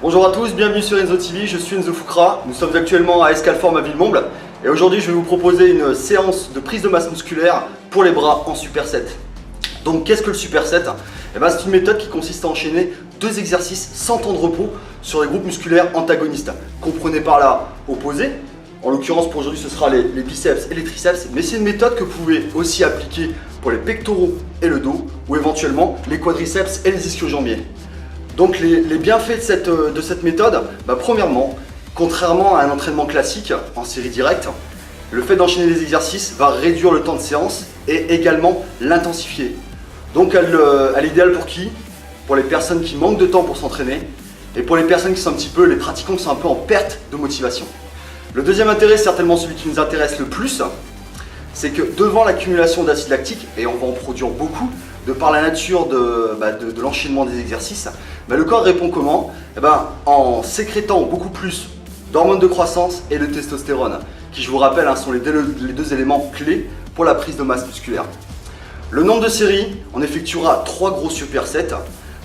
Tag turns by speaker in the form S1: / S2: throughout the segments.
S1: Bonjour à tous, bienvenue sur Enzo TV, je suis Enzo Foucra, nous sommes actuellement à Escalform à Villemomble et aujourd'hui je vais vous proposer une séance de prise de masse musculaire pour les bras en superset. Donc qu'est-ce que le superset? C'est une méthode qui consiste à enchaîner 2 exercices sans temps de repos sur les groupes musculaires antagonistes. Comprenez par là opposés, en l'occurrence pour aujourd'hui ce sera les biceps et les triceps, mais c'est une méthode que vous pouvez aussi appliquer pour les pectoraux et le dos ou éventuellement les quadriceps et les ischio-jambiers. Donc les bienfaits de cette méthode, premièrement, contrairement à un entraînement classique en série directe, le fait d'enchaîner les exercices va réduire le temps de séance et également l'intensifier. Donc elle est idéale pour qui? Pour les personnes qui manquent de temps pour s'entraîner et pour les personnes qui sont les pratiquants qui sont un peu en perte de motivation. Le deuxième intérêt, certainement celui qui nous intéresse le plus, c'est que devant l'accumulation d'acide lactique, et on va en produire beaucoup, de par la nature de l'enchaînement des exercices, le corps répond comment? En sécrétant beaucoup plus d'hormones de croissance et de testostérone, qui je vous rappelle sont les deux éléments clés pour la prise de masse musculaire. Le nombre de séries, on effectuera 3 gros supersets.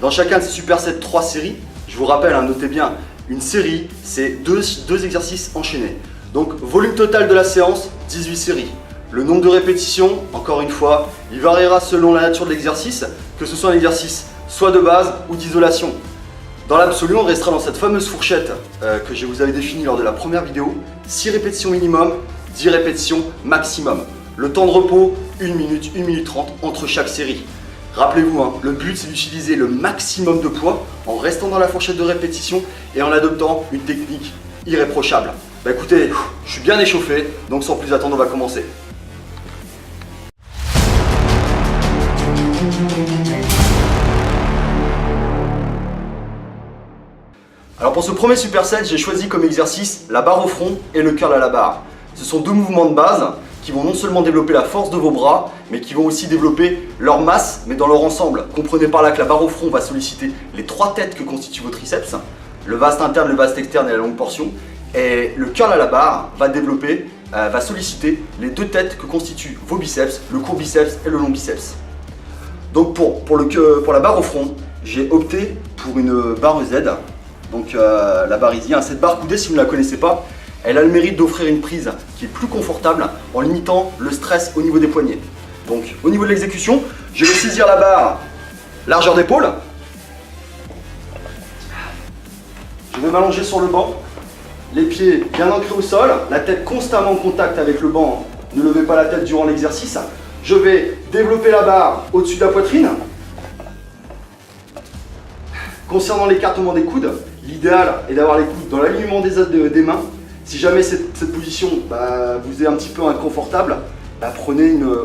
S1: Dans chacun de ces supersets, 3 séries. Je vous rappelle, notez bien, une série, c'est 2 exercices enchaînés. Donc volume total de la séance, 18 séries. Le nombre de répétitions, encore une fois, il variera selon la nature de l'exercice, que ce soit un exercice soit de base ou d'isolation. Dans l'absolu, on restera dans cette fameuse fourchette que je vous avais définie lors de la première vidéo, 6 répétitions minimum, 10 répétitions maximum. Le temps de repos, 1 minute, 1 minute 30 entre chaque série. Rappelez-vous, le but c'est d'utiliser le maximum de poids en restant dans la fourchette de répétition et en adoptant une technique irréprochable. Écoutez, je suis bien échauffé, donc sans plus attendre, on va commencer. Alors pour ce premier superset, j'ai choisi comme exercice la barre au front et le curl à la barre. Ce sont 2 mouvements de base qui vont non seulement développer la force de vos bras, mais qui vont aussi développer leur masse, mais dans leur ensemble. Comprenez par là que la barre au front va solliciter les 3 têtes que constituent vos triceps, le vaste interne, le vaste externe et la longue portion. Et le curl à la barre va solliciter les 2 têtes que constituent vos biceps, le court biceps et le long biceps. Donc pour la barre au front, j'ai opté pour une barre Z. Donc la barre Easy, cette barre coudée, si vous ne la connaissez pas, elle a le mérite d'offrir une prise qui est plus confortable en limitant le stress au niveau des poignets. Donc au niveau de l'exécution, je vais saisir la barre largeur d'épaule. Je vais m'allonger sur le banc, les pieds bien ancrés au sol, la tête constamment en contact avec le banc, ne levez pas la tête durant l'exercice. Je vais développer la barre au-dessus de la poitrine. Concernant l'écartement des coudes, l'idéal est d'avoir les coudes dans l'alignement des mains. Si jamais cette position vous est un petit peu inconfortable,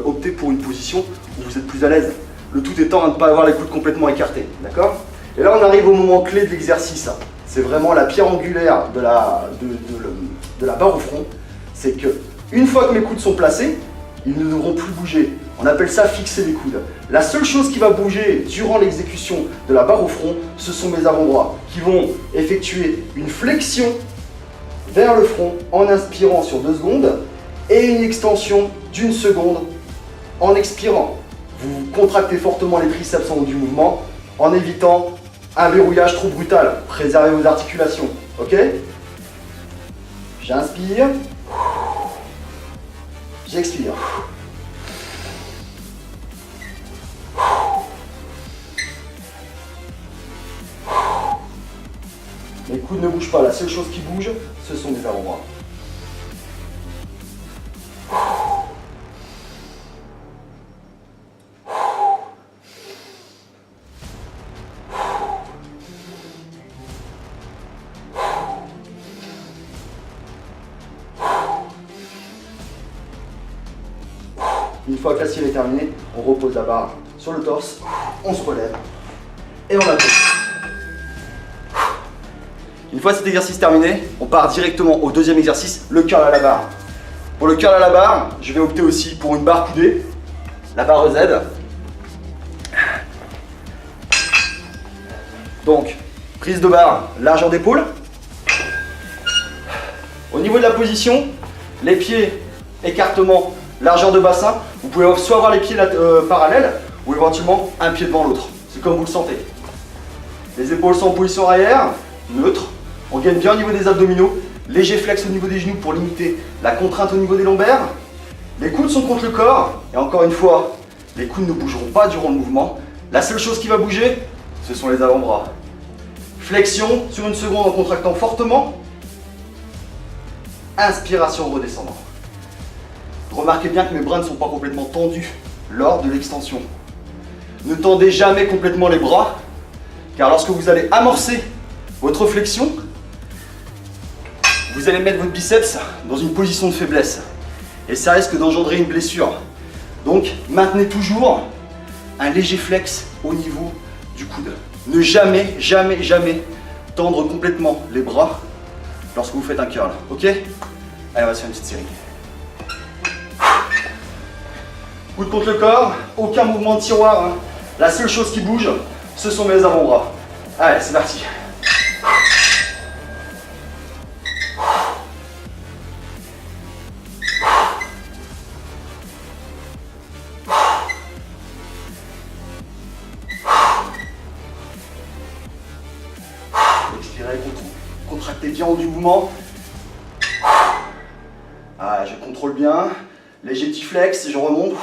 S1: optez pour une position où vous êtes plus à l'aise. Le tout étant de ne pas avoir les coudes complètement écartés. D'accord? Et là on arrive au moment clé de l'exercice. C'est vraiment la pierre angulaire de la barre au front. C'est que une fois que mes coudes sont placés, ils ne devront plus bouger. On appelle ça fixer les coudes. La seule chose qui va bouger durant l'exécution de la barre au front, ce sont mes avant-bras qui vont effectuer une flexion vers le front en inspirant sur 2 secondes et une extension d'1 seconde en expirant. Vous contractez fortement les triceps en haut du mouvement en évitant un verrouillage trop brutal. Préservez vos articulations. Ok? J'inspire. J'expire. Les coudes ne bougent pas, la seule chose qui bouge, ce sont mes avant-bras. Une fois que la série est terminée, on repose la barre sur le torse, on se relève et on appuie. Une fois cet exercice terminé, on part directement au deuxième exercice, le curl à la barre. Pour le curl à la barre, je vais opter aussi pour une barre coudée, la barre Z. Donc, prise de barre, largeur d'épaule. Au niveau de la position, les pieds, écartement, largeur de bassin. Vous pouvez soit avoir les pieds parallèles ou éventuellement un pied devant l'autre. C'est comme vous le sentez. Les épaules sont en position arrière. neutre. On gagne bien au niveau des abdominaux. Léger flex au niveau des genoux pour limiter la contrainte au niveau des lombaires. Les coudes sont contre le corps. Et encore une fois, les coudes ne bougeront pas durant le mouvement. La seule chose qui va bouger, ce sont les avant-bras. Flexion sur une seconde en contractant fortement. Inspiration redescendant. Remarquez bien que mes bras ne sont pas complètement tendus lors de l'extension. Ne tendez jamais complètement les bras, car lorsque vous allez amorcer votre flexion, vous allez mettre votre biceps dans une position de faiblesse. Et ça risque d'engendrer une blessure. Donc maintenez toujours un léger flex au niveau du coude. Ne jamais, jamais, jamais tendre complètement les bras lorsque vous faites un curl. Ok? Allez, on va se faire une petite série. Coude contre le corps, aucun mouvement de tiroir. Hein. La seule chose qui bouge, ce sont mes avant-bras. Allez, c'est parti. Expirez, contractez bien au du mouvement. Ah, je contrôle bien. Léger petit flex, je remonte.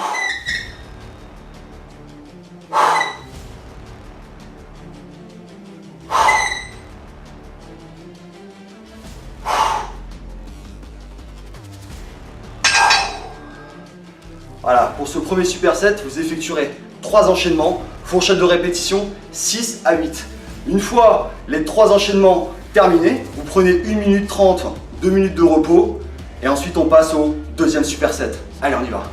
S1: Voilà, pour ce premier superset, vous effectuerez 3 enchaînements, fourchette de répétition 6 à 8. Une fois les 3 enchaînements terminés, vous prenez 1 minute 30, 2 minutes de repos, et ensuite on passe au deuxième superset. Allez, on y va.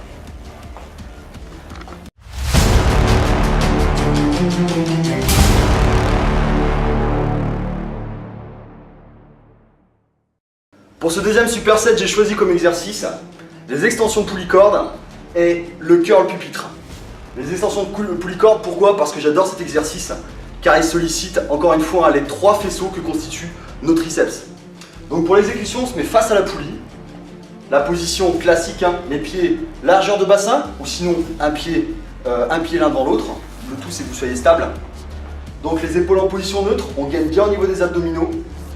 S1: Pour ce deuxième superset, j'ai choisi comme exercice les extensions poulicordes et le curl pupitre. Les extensions poulicordes, pourquoi? Parce que j'adore cet exercice, car il sollicite encore une fois les 3 faisceaux que constituent nos triceps. Donc pour l'exécution, on se met face à la poulie. La position classique, hein, les pieds largeur de bassin, ou sinon un pied l'un dans l'autre. Le tout, c'est que vous soyez stable. Donc les épaules en position neutre, on gagne bien au niveau des abdominaux.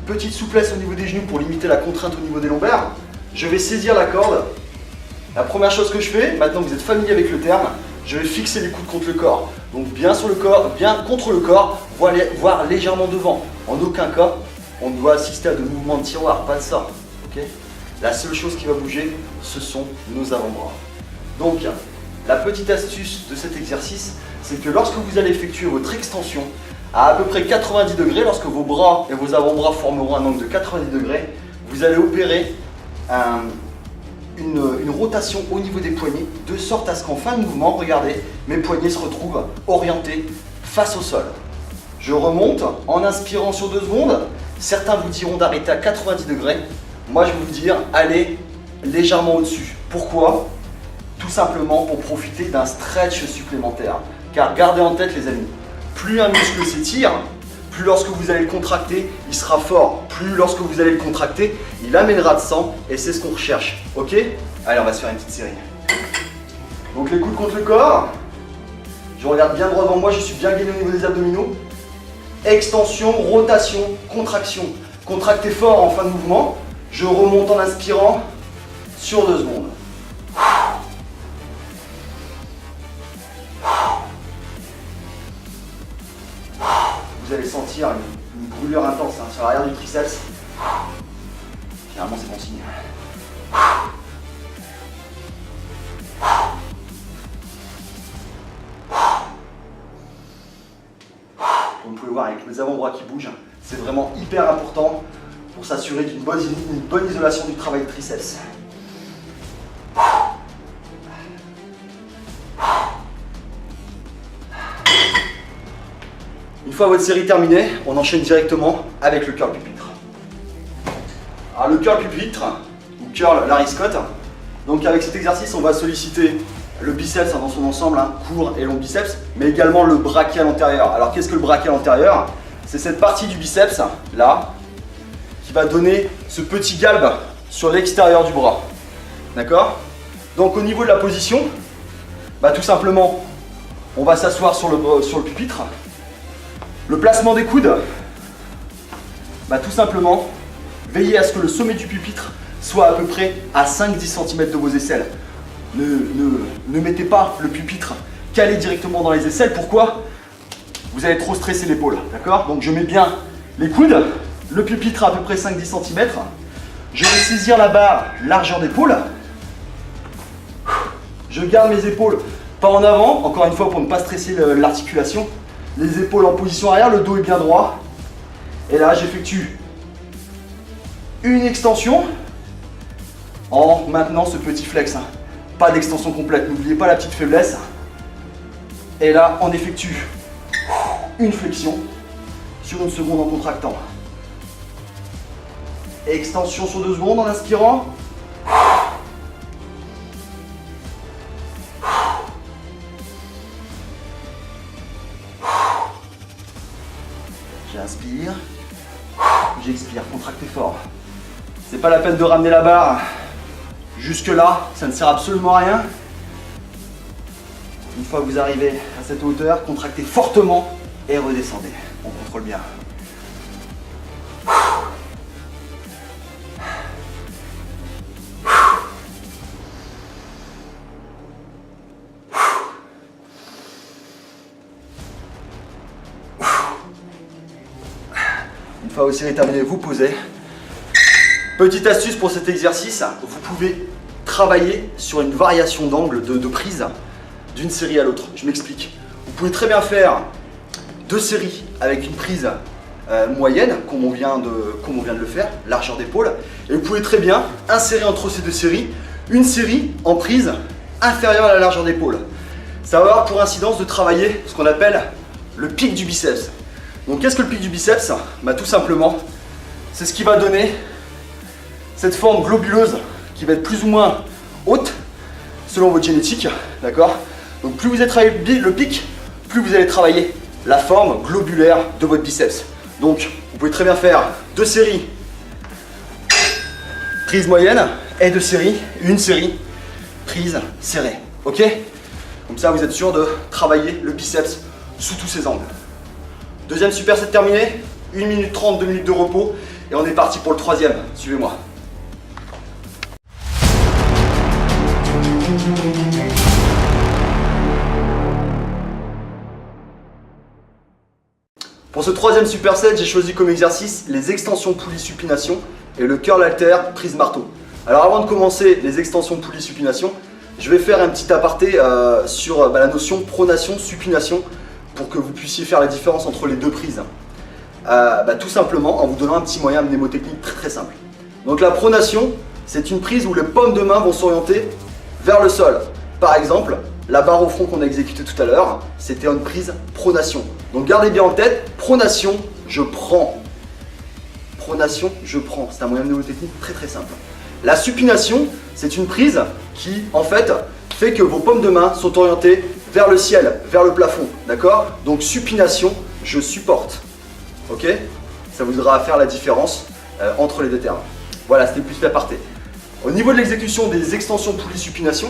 S1: Petite souplesse au niveau des genoux pour limiter la contrainte au niveau des lombaires. Je vais saisir la corde. La première chose que je fais, maintenant que vous êtes familier avec le terme, je vais fixer les coudes contre le corps. Donc bien sur le corps, bien contre le corps, voire légèrement devant. En aucun cas, on doit assister à de mouvements de tiroir, pas de ça. Okay? La seule chose qui va bouger, ce sont nos avant-bras. Donc, la petite astuce de cet exercice, c'est que lorsque vous allez effectuer votre extension à peu près 90 degrés, lorsque vos bras et vos avant-bras formeront un angle de 90 degrés, vous allez opérer une rotation au niveau des poignets, de sorte à ce qu'en fin de mouvement, regardez, mes poignets se retrouvent orientés face au sol. Je remonte en inspirant sur 2 secondes. Certains vous diront d'arrêter à 90 degrés. Moi, je vais vous dire, allez légèrement au-dessus. Pourquoi? Tout simplement pour profiter d'un stretch supplémentaire. Car gardez en tête, les amis, plus un muscle s'étire, plus lorsque vous allez le contracter, il sera fort. Plus lorsque vous allez le contracter, il amènera de sang et c'est ce qu'on recherche. Ok? Allez, on va se faire une petite série. Donc les coudes contre le corps. Je regarde bien droit devant moi, je suis bien gainé au niveau des abdominaux. Extension, rotation, contraction. Contractez fort en fin de mouvement. Je remonte en inspirant sur 2 secondes. Vous allez sentir une brûlure intense hein, sur l'arrière du triceps. Généralement, c'est bon signe. Comme vous pouvez voir avec les avant-bras qui bougent, c'est vraiment hyper important pour s'assurer d'une bonne isolation du travail de triceps. Une fois votre série terminée, on enchaîne directement avec le curl pupitre. Alors le curl pupitre, ou curl Larry Scott, donc avec cet exercice on va solliciter le biceps dans son ensemble, hein, court et long biceps, mais également le brachial antérieur. Alors qu'est-ce que le brachial antérieur? C'est cette partie du biceps, là, qui va donner ce petit galbe sur l'extérieur du bras. D'accord? Donc au niveau de la position, tout simplement, on va s'asseoir sur le pupitre. Le placement des coudes, Tout simplement, veillez à ce que le sommet du pupitre soit à peu près à 5-10 cm de vos aisselles. Ne mettez pas le pupitre calé directement dans les aisselles. Pourquoi? Vous allez trop stresser l'épaule, d'accord? Donc je mets bien les coudes, le pupitre à peu près 5-10 cm. Je vais saisir la barre largeur d'épaule. Je garde mes épaules pas en avant, encore une fois pour ne pas stresser l'articulation. Les épaules en position arrière, le dos est bien droit. Et là, j'effectue une extension en maintenant ce petit flex. Pas d'extension complète, n'oubliez pas la petite faiblesse. Et là, on effectue une flexion sur une seconde en contractant. Extension sur 2 secondes en inspirant. J'inspire, j'expire, contractez fort. C'est pas la peine de ramener la barre jusque là, ça ne sert absolument à rien. Une fois que vous arrivez à cette hauteur, contractez fortement et redescendez. On contrôle bien. Une fois aussi terminé, vous posez. Petite astuce pour cet exercice, vous pouvez travailler sur une variation d'angle de prise d'une série à l'autre. Je m'explique. Vous pouvez très bien faire 2 séries avec une prise moyenne, comme on vient de le faire, largeur d'épaule. Et vous pouvez très bien insérer entre ces 2 séries une série en prise inférieure à la largeur d'épaule. Ça va avoir pour incidence de travailler ce qu'on appelle le pic du biceps. Donc qu'est-ce que le pic du biceps? Tout simplement, c'est ce qui va donner cette forme globuleuse qui va être plus ou moins haute selon votre génétique, d'accord? Donc plus vous allez travailler le pic, plus vous allez travailler la forme globulaire de votre biceps. Donc vous pouvez très bien faire 2 séries prise moyenne et 2 séries, une série prise serrée, ok? Comme ça vous êtes sûr de travailler le biceps sous tous ses angles. Deuxième superset terminé, 1 minute 30, 2 minutes de repos et on est parti pour le troisième, suivez-moi. Pour ce troisième superset, j'ai choisi comme exercice les extensions poulie supination et le curl halter prise marteau. Alors avant de commencer les extensions poulie supination, je vais faire un petit aparté sur la notion pronation supination pour que vous puissiez faire la différence entre les 2 prises. Tout simplement en vous donnant un petit moyen mnémotechnique très simple. Donc la pronation, c'est une prise où les paumes de main vont s'orienter vers le sol. Par exemple, la barre au front qu'on a exécutée tout à l'heure, c'était une prise pronation. Donc gardez bien en tête, pronation, je prends. Pronation, je prends. C'est un moyen mnémotechnique très simple. La supination, c'est une prise qui, en fait que vos paumes de main sont orientées vers le ciel, vers le plafond. D'accord? Donc supination, je supporte. Ok? Ça vous aidera à faire la différence entre les 2 termes. Voilà, c'était plus l'aparté. Au niveau de l'exécution des extensions poulie supination,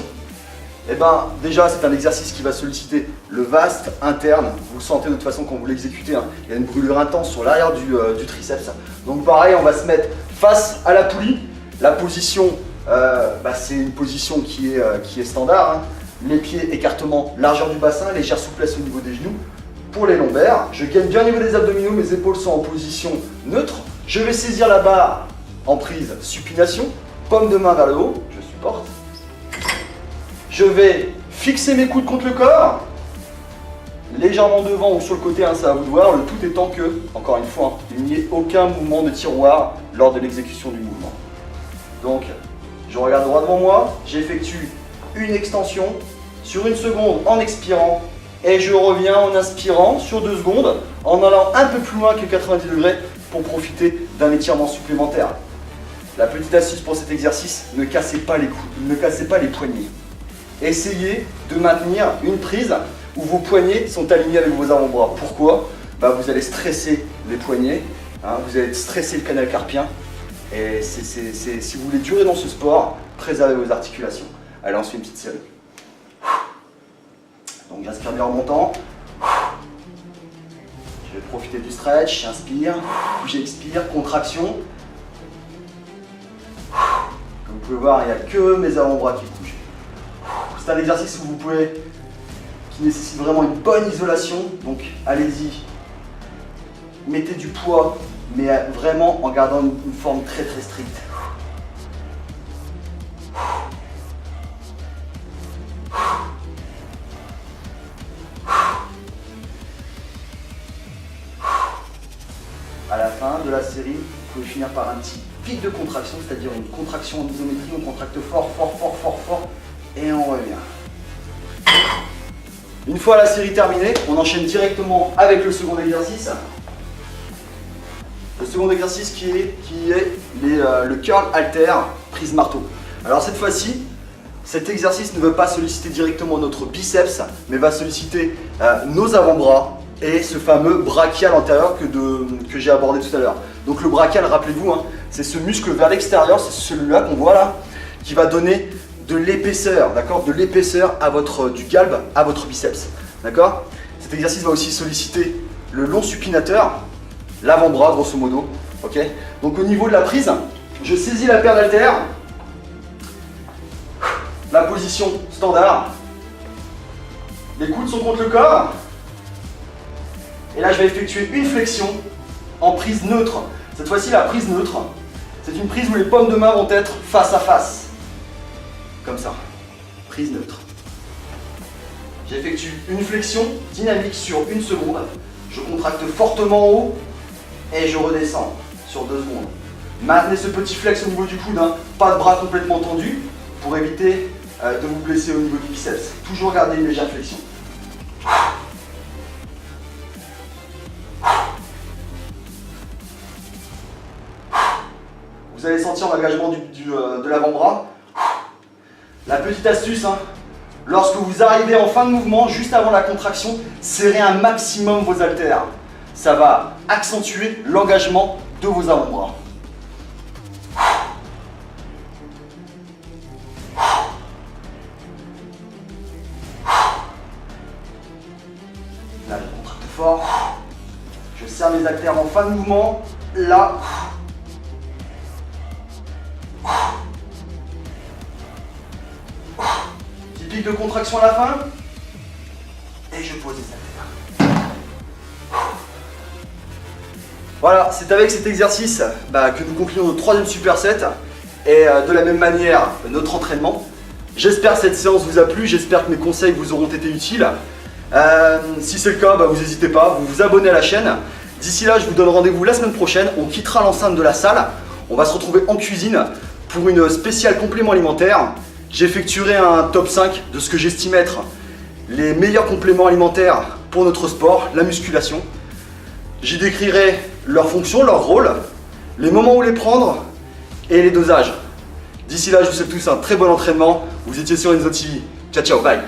S1: déjà c'est un exercice qui va solliciter le vaste interne. Vous le sentez de toute façon quand vous l'exécutez, hein. Il y a une brûlure intense sur l'arrière du triceps. Donc pareil, on va se mettre face à la poulie. La position, c'est une position qui est standard, hein. Les pieds, écartement, largeur du bassin, légère souplesse au niveau des genoux. Pour les lombaires, je gagne bien au niveau des abdominaux, mes épaules sont en position neutre. Je vais saisir la barre en prise supination, paume de main vers le haut, je supporte. Je vais fixer mes coudes contre le corps, légèrement devant ou sur le côté, hein, ça va vous de voir, le tout étant que, encore une fois, il n'y ait aucun mouvement de tiroir lors de l'exécution du mouvement. Donc, je regarde droit devant moi, j'effectue une extension sur 1 seconde en expirant et je reviens en inspirant sur 2 secondes en allant un peu plus loin que 90 degrés pour profiter d'un étirement supplémentaire. La petite astuce pour cet exercice, ne cassez pas les coudes, ne cassez pas les poignets. Essayez de maintenir une prise où vos poignets sont alignés avec vos avant-bras. Pourquoi? Vous allez stresser les poignets, hein, vous allez stresser le canal carpien. Et si vous voulez durer dans ce sport, préservez vos articulations. Allez, on se fait une petite série. Donc j'inspire bien en montant. Je Je vais profiter du stretch, inspire, j'expire, contraction. Comme vous pouvez voir, il n'y a que mes avant-bras qui bougent. C'est un exercice où qui nécessite vraiment une bonne isolation, donc allez-y, mettez du poids, mais vraiment en gardant une forme très très stricte. À la fin de la série, vous pouvez finir par un petit pic de contraction, c'est-à-dire une contraction en isométrie, on contracte fort, fort, fort, fort, fort, et on revient. Une fois la série terminée, on enchaîne directement avec le second exercice. Le second exercice qui est le curl halter prise marteau. Alors cette fois-ci, cet exercice ne veut pas solliciter directement notre biceps, mais va solliciter nos avant-bras et ce fameux brachial antérieur que j'ai abordé tout à l'heure. Donc le brachial, rappelez-vous, hein, c'est ce muscle vers l'extérieur, c'est celui-là qu'on voit là, qui va donner de l'épaisseur, d'accord, de l'épaisseur du galbe à votre biceps, d'accord. Cet exercice va aussi solliciter le long supinateur, l'avant-bras grosso modo, ok. Donc au niveau de la prise, je saisis la paire d'haltères, la position standard, les coudes sont contre le corps, et là je vais effectuer une flexion en prise neutre. Cette fois-ci la prise neutre, c'est une prise où les paumes de main vont être face à face. Comme ça, prise neutre. J'effectue une flexion dynamique sur 1 seconde. Je contracte fortement en haut et je redescends sur 2 secondes. Maintenez ce petit flex au niveau du coude, hein. Pas de bras complètement tendus pour éviter de vous blesser au niveau du biceps. Toujours garder une légère flexion. Vous allez sentir l'engagement de l'avant-bras. La petite astuce, hein, lorsque vous arrivez en fin de mouvement, juste avant la contraction, serrez un maximum vos haltères. Ça va accentuer l'engagement de vos avant-bras. Là, je contracte fort. Je serre mes haltères en fin de mouvement. Là. Pic de contraction à la fin et je pose les haltères. Voilà, c'est avec cet exercice que nous concluons notre 3e superset et de la même manière notre entraînement. J'espère que cette séance vous a plu, j'espère que mes conseils vous auront été utiles. Si c'est le cas, vous n'hésitez pas, vous vous abonnez à la chaîne. D'ici là, je vous donne rendez-vous la semaine prochaine, on quittera l'enceinte de la salle, on va se retrouver en cuisine pour une spéciale complément alimentaire. J'effectuerai un top 5 de ce que j'estime être les meilleurs compléments alimentaires pour notre sport, la musculation. J'y décrirai leurs fonctions, leur rôle, les moments où les prendre et les dosages. D'ici là, je vous souhaite tous un très bon entraînement. Vous étiez sur Enzo TV. Ciao, ciao, bye.